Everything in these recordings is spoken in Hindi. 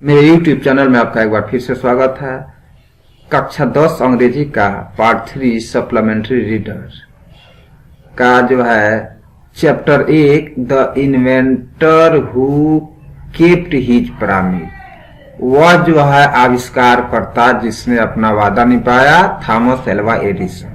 मेरे YouTube चैनल में आपका एक बार फिर से स्वागत है। कक्षा 10 अंग्रेजी का पार्ट 3 सप्लीमेंट्री रीडर का जो है chapter 1 the inventor who kept his promise, वह जो है आविष्कारकर्ता जिसने अपना वादा निभाया, थॉमस एल्वा एडिसन।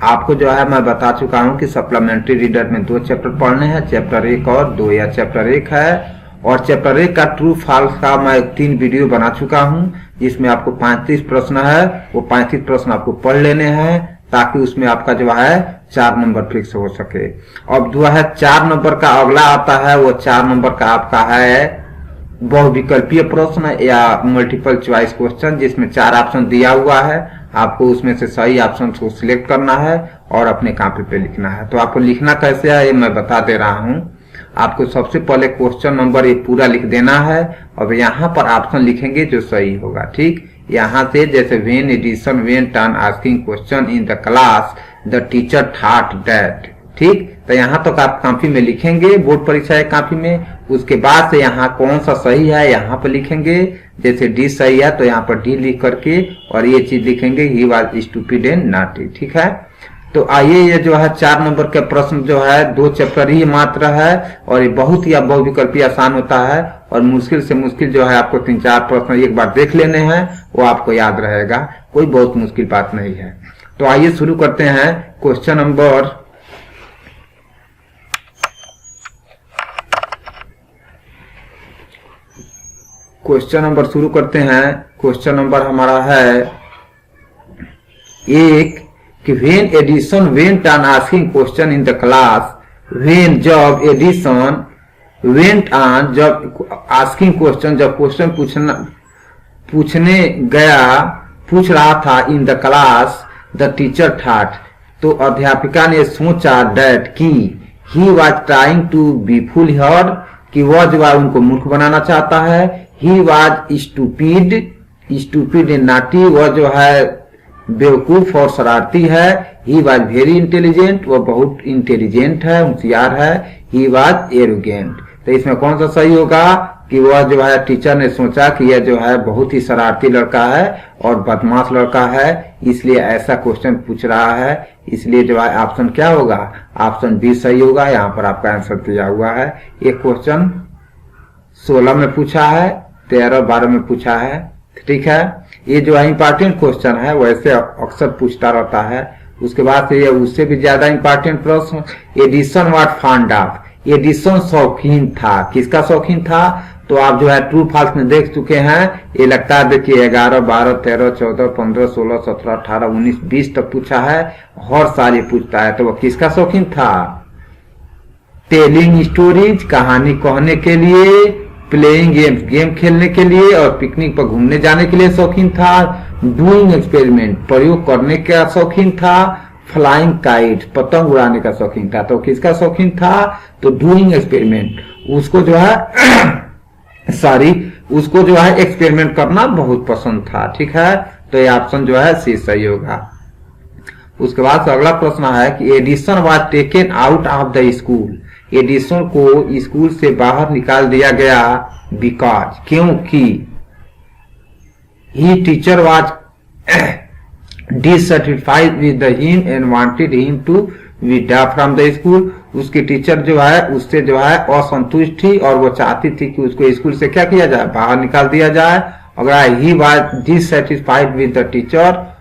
आपको जो है मैं बता चुका हूं कि सप्लीमेंट्री रीडर में 2 चैप्टर पढ़ने हैं, चैप्टर 1 और 2। या चैप्टर 1 है और चैप्टर 1 का ट्रू फॉल्स का मैं 3 वीडियो बना चुका हूं, जिसमें आपको 35 प्रश्न है। वो 35 प्रश्न आपको पढ़ लेने हैं ताकि उसमें आपका जो है 4 नंबर फिक्स हो सके। अब जो है 4 नंबर का अगला आता है, वो 4 नंबर का आपका है बहुविकल्पीय प्रश्न या मल्टीपल चॉइस क्वेश्चन, जिसमें 4 ऑप्शन दिया हुआ है। आपको उसमें से सही ऑप्शन को सिलेक्ट करना है और अपने कॉपी पे लिखना है। तो आपको लिखना कैसे है ये मैं बता दे रहा हूं। आपको सबसे पहले क्वेश्चन नंबर ये पूरा लिख देना है। अब यहाँ पर ऑप्शन लिखेंगे जो सही होगा, ठीक। यहाँ से जैसे when Edison went on asking question in the class the teacher thought that, ठीक। तो यहाँ तक आप कॉपी में लिखेंगे, बोर्ड परीक्षा है कॉपी में। उसके बाद से यहाँ कौन सा सही है यहाँ पर लिखेंगे। जैसे डी सही है तो यहाँ पर डी लिख करके और ये चीज लिखेंगे he was stupid and naughty, ठीक है। तो आइए ये जो है 4 नंबर के प्रश्न जो है 2 चैप्टर ही मात्र है और ये बहुत ही बहुविकल्पीय आसान होता है और मुश्किल से मुश्किल जो है आपको 3-4 प्रश्न एक बार देख लेने हैं, वो आपको याद रहेगा। कोई बहुत मुश्किल बात नहीं है। तो आइए शुरू करते हैं क्वेश्चन नंबर शुरू करते हैं। क्वेश्चन नंबर हमारा है 1 कि when Edison went on asking question in the class, when जब Edison went on जब asking question जब क्वेश्चन पूछने गया पूछ रहा था in the class the teacher thought, तो अध्यापिका ने सोचा that कि he was trying to befool her, कि वह जो है उनको मूर्ख बनाना चाहता है। he was stupid and naughty, वह जो है बेवकूफ और शरारती है। ही वॉज वेरी इंटेलिजेंट, वह बहुत इंटेलिजेंट है, होशियार है। ही वॉज एरोगेंट, तो इसमें कौन सा सही होगा कि वह जो है टीचर ने सोचा कि यह जो है बहुत ही शरारती लड़का है और बदमाश लड़का है, इसलिए ऐसा क्वेश्चन पूछ रहा है। इसलिए जो है ऑप्शन क्या होगा, ऑप्शन बी सही होगा। यहाँ पर आपका आंसर दिया हुआ है। एक क्वेश्चन 16 में पूछा है, 13 और 12 में पूछा है, ठीक है। ये जो है इंपॉर्टेंट क्वेश्चन है, वैसे अक्सर पूछता रहता है। उसके बाद से ये उससे भी ज्यादा इंपॉर्टेंट प्रश्न, Edison what fond of, Edison शौकीन था, किसका शौकीन था। तो आप जो है ट्रू फॉल्स में देख चुके हैं। ये लगता है देखिए 11, 12, 13, 14, 15, 16, 17, 18, 19, 20 तक पूछा है। हर साल ये पूछता है। तो वो किसका शौकीन था, टेलिंग स्टोरीज, कहानी कहने के लिए, प्लेइंग गेम्स, गेम खेलने के लिए, और पिकनिक पर घूमने जाने के लिए शौकीन था। डूइंग एक्सपेरिमेंट, प्रयोग करने का शौकीन था। फ्लाइंग काइट, पतंग उड़ाने का शौकीन था। तो किसका शौकीन था, तो डूइंग एक्सपेरिमेंट, उसको जो है उसको जो है एक्सपेरिमेंट करना बहुत पसंद था, ठीक है। तो ये ऑप्शन जो है सी सही होगा। उसके बाद अगला प्रश्न है कि Edison was taken out of the school, Edison को स्कूल से बाहर निकाल दिया गया बिकॉज, क्योंकि he teacher was dissatisfied with him and wanted him to withdraw from the school, उसकी टीचर जो है उससे जो है असंतुष्ट थी और वो चाहती थी कि उसको स्कूल से क्या किया जाए, बाहर निकाल दिया जाए। अगर he was dissatisfied with the teacher,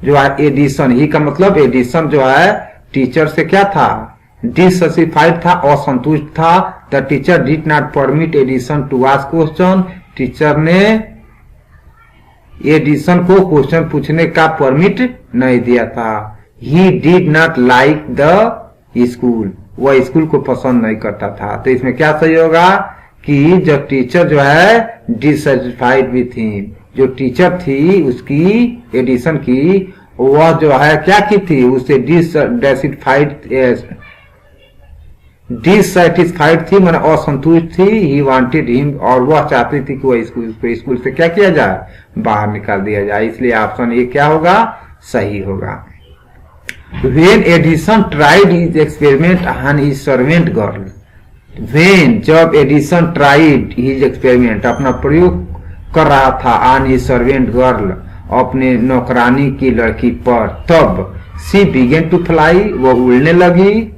जो है एडिसन, ही का मतलब एडिसन जो है टीचर से क्या था, डिससेटिस्फाइड था, असंतुष्ट था। The teacher did not permit Edison to ask question, teacher ने एडिसन को क्वेश्चन पूछने का परमिट नहीं दिया था। He did not like the school, वह स्कूल को पसंद नहीं करता था। तो इसमें क्या सही होगा कि जब टीचर जो है डिससेटिस्फाइड विथ हिम, जो टीचर थी उसकी एडिसन की, वह जो है क्या की थी, उससे डिससेटिस्फाइड थी, मैंने असंतुष्ट थी। ही वांटेड हिम, और वह चाहती थी कि वह स्कूल से क्या किया जाए, बाहर निकाल दिया जाए। इसलिए ऑप्शन ए क्या होगा, सही होगा। When Edison tried his experiment on his servant girl, when जब एडिसन ट्राइड हिज एक्सपेरिमेंट, अपना प्रयोग कर रहा था ऑन ए सर्वेंट गर्ल, अपने नौकरानी की लड़की पर, तब सी बिगेन टू फ्लाई, वो उड़ने लगी।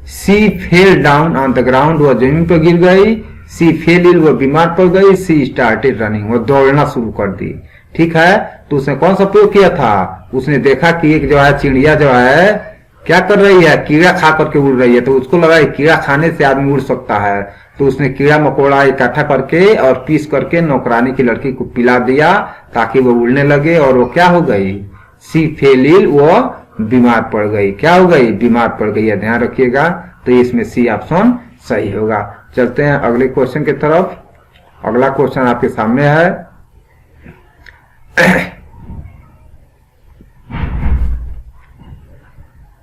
She fell down on the ground, वो जमीन पर गिर गई। सी फेल इल, वो बीमार पड़ गई। सी स्टार्टेड रनिंग, वो दौड़ना शुरू कर दी। ठीक है, तो उसने कौन सा प्रयोग किया था? उसने देखा कि एक जो है चिड़िया जो है क्या कर रही है, कीड़ा खा करके उड़ रही है, तो उसको लगा कीड़ा खाने से आदमी उड़ सकता है, तो उसने कीड़ा मकोड़ा इकट्ठा करके और पीस करके नौकरानी की लड़की को पिला दिया ताकि वो उड़ने लगे, और वो क्या हो गई? सी फेल इल, वो बीमार पड़ गई। क्या हो गई? बीमार पड़ गई है, ध्यान रखिएगा। तो इसमें सी ऑप्शन सही होगा। चलते हैं अगले क्वेश्चन की तरफ। अगला क्वेश्चन आपके सामने है।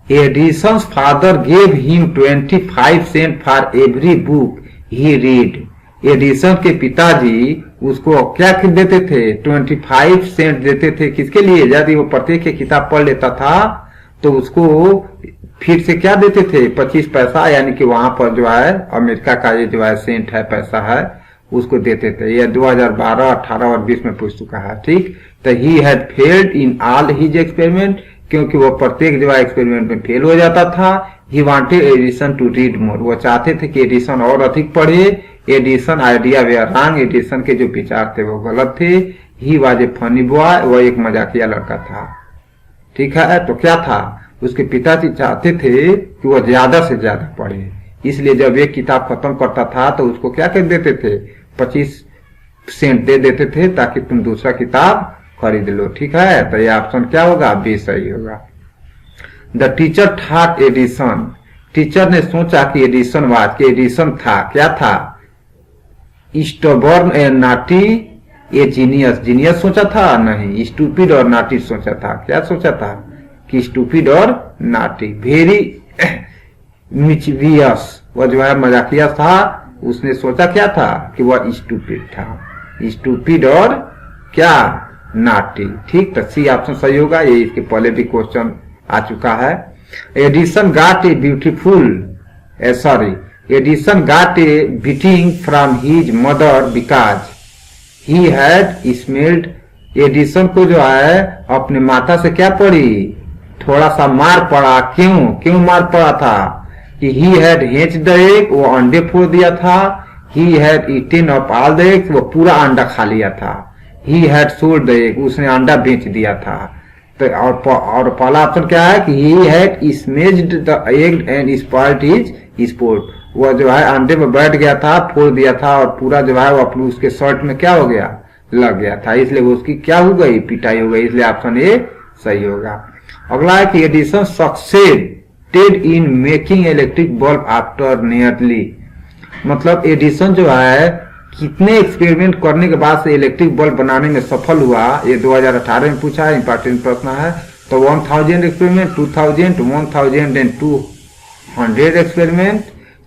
Edison's father gave him 25 cents for every book he read. Edison के पिताजी उसको क्या देते थे? 25 सेंट देते थे। किसके लिए? यदि वो प्रत्येक की किताब पढ़ लेता था तो उसको फिर से क्या देते थे? 25 पैसा, यानी कि वहां पर जो है अमेरिका का ये जो है सेंट है, पैसा है, उसको देते थे। ये 2012, 18 और 20 में पूछ चुका है। ठीक, तो he had failed in all his experiment, क्योंकि वो प्रत्येक जो है एक्सपेरिमेंट में फेल हो जाता था। He wanted Edison to read more, वो चाहते थे कि एडिसन और अधिक पढ़े। Edison idea were wrong, Edison के जो विचार थे वो गलत थे। He was a funny boy, वो एक मजाकिया लड़का था। ठीक है, तो क्या था? उसके पिताजी चाहते थे कि वो ज्यादा से ज्यादा पढ़े, इसलिए जब एक किताब खत्म करता था तो उसको क्या कर देते थे? 25 सेंट दे देते थे ताकि तुम दूसरा किताब खरीद लो। ठीक है, तो ये ऑप्शन क्या होगा? बी सही होगा। The teacher thought Edison, teacher ने सोचा कि एडिसन वाज, कि एडिसन था, क्या था? Stubborn and naughty a genius, genius सोचा था? नहीं, स्टूपिड और नाटी सोचा था। क्या सोचा था? कि स्टूपिड और नाटी। वेरी मिचवियस, वह जो है मजाकिया था। उसने सोचा क्या था? कि वह स्टूपिड था। स्टूपिड और क्या? नाटी। ठीक, तो सी ऑप्शन सही होगा। ये इसके पहले भी क्वेश्चन आ चुका है। Edison got a beautiful, sorry, Edison got a beating from his mother because he had smelled. Edison को जो है अपने माता से क्या पड़ी? थोड़ा सा मार पड़ा। क्यों मार पड़ा था? कि he had hatched the egg, वो अंडे फोड़ दिया था। He had eaten up all the eggs, वो पूरा अंडा खा लिया था। He had sold the egg, उसने अंडा बेच दिया था। तो और पहला ऑप्शन क्या है? कि he had smashed the egg and spoiled his sport, वो जो है अंडे में बैठ गया था, फोड़ दिया था और पूरा जो है वो अपने उसके शर्ट में क्या हो गया? लग गया था, इसलिए उसकी क्या हो गई? पिटाई हो गई। इसलिए ऑप्शन ए सही होगा। अगला है कि Edison succeeded in making electric bulb after nearly, मतलब एडिसन जो है कितने एक्सपेरिमेंट करने के बाद से इलेक्ट्रिक बल्ब बनाने में सफल हुआ? ये 2018 में पूछा है, इंपॉर्टेंट प्रश्न है। तो 1000 एक्सपेरिमेंट, 2000, 1200 एक्सपेरिमेंट,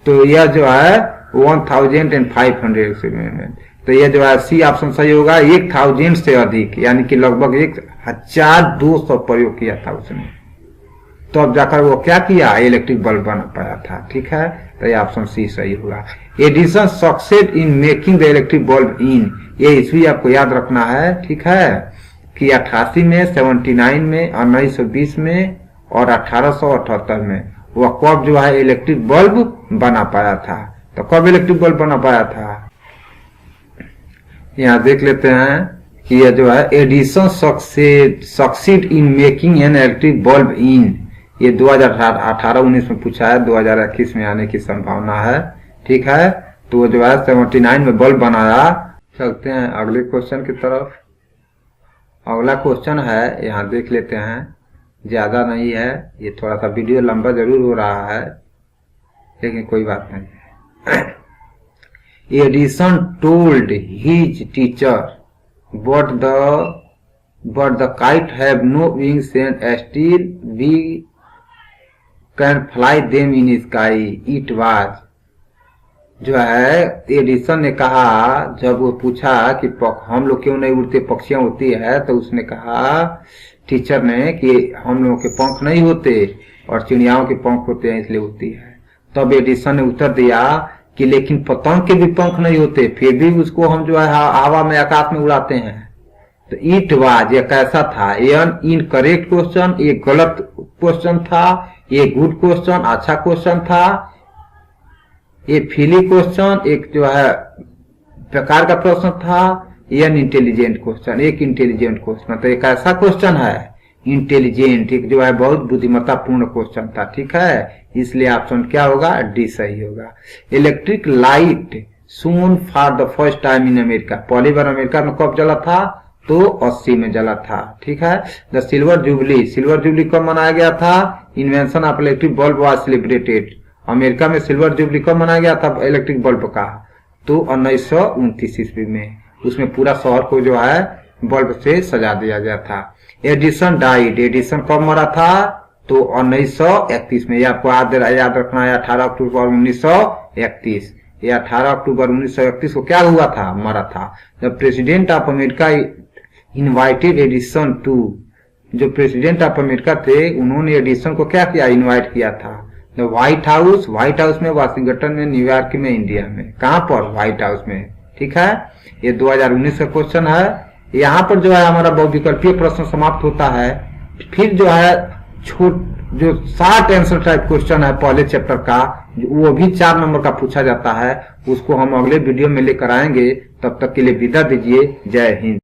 तो यह जो है 1500 एक्सपेरिमेंट। तो यह जो है सी ऑप्शन सही होगा। 1000 से अधिक, यानी कि लगभग 1200 प्रयोग किया था उसने, तो अब जाकर वो क्या किया? इलेक्ट्रिक बल्ब बना पाया था। ठीक है, तो ये ऑप्शन सी सही होगा। Edison succeed in making the electric bulb इन, ये ईस्वी आपको याद रखना है। ठीक है, कि 88 में, 79 में, 1920 में और 1878 में वह कब जो है इलेक्ट्रिक बल्ब बना पाया था। तो कब इलेक्ट्रिक बल्ब बना पाया था? यहाँ देख लेते हैं कि यह जो है Edison succeed in making an electric bulb इन, ये 2018-19 में पूछा है, 2021 में आने की संभावना है। ठीक है, तो वो जो है 79 में बल्ब बनाया। चलते हैं अगले क्वेश्चन की तरफ। अगला क्वेश्चन है, यहाँ देख लेते हैं, ज्यादा नहीं है, ये थोड़ा सा वीडियो लंबा जरूर हो रहा है लेकिन कोई बात नहीं। Edison told his teacher but the kite have no wings and still we can fly them in sky. It was, जो है एडिसन ने कहा, जब वो पूछा कि हम लोग क्यों नहीं उड़ते, पक्षियां उड़ती है, तो उसने कहा टीचर ने कि हम लोगों के पंख नहीं होते और चिड़ियाओं के पंख होते हैं इसलिए उड़ती है। तब एडिसन ने उत्तर दिया कि लेकिन पतंग के भी पंख नहीं होते, फिर भी उसको हम जो है हवा में आकाश में उड़ाते हैं। तो इट वाज ये कैसा था, एन इनकरेक्ट क्वेश्चन, ये गलत क्वेश्चन था, ये गुड क्वेश्चन अच्छा क्वेश्चन था, ये फिली क्वेश्चन एक जो है प्रकार का प्रश्न था, एन इंटेलिजेंट क्वेश्चन एक इंटेलिजेंट क्वेश्चन। तो एक ऐसा क्वेश्चन है इंटेलिजेंट, एक जो है बहुत बुद्धिमत्ता पूर्ण क्वेश्चन था, ठीक है। इसलिए ऑप्शन क्या होगा, डी सही होगा। Electric light shone for the first time in America, पहली बार अमेरिका में कब जला था, तो 80 में जला था, ठीक है। द सिल्वर जुबली कब मनाया गया था, invention of electric bulb was celebrated, America में सिल्वर जुबली कब मनाया गया था इलेक्ट्रिक बल्ब का, तो 1929 ईस्वी में। उसमें पूरा शहर को जो है बल्ब से सजा दिया गया था। एडिसन डाइड, एडिसन कब मरा था, तो 1931 में। ये आपको याद रखना है 18 अक्टूबर 1931। ये 18 अक्टूबर 1931 को क्या हुआ था, मरा था। The president of America invited Edison to, जो प्रेसिडेंट ऑफ अमेरिका थे उन्होंने एडिसन को क्या किया, इनवाइट किया था। द व्हाइट हाउस में, वाशिंगटन में, न्यूयॉर्क में, इंडिया में, कहां पर, व्हाइट हाउस में, ठीक है। ये 2019 का क्वेश्चन है। यहाँ पर जो है हमारा बहुविकल्पीय प्रश्न समाप्त होता है। फिर जो है जो शॉर्ट आंसर टाइप क्वेश्चन है पहले चैप्टर का, वो भी 4 नंबर का पूछा जाता है, उसको हम अगले वीडियो में लेकर आएंगे। तब तक के लिए विदा दीजिए, जय हिंद।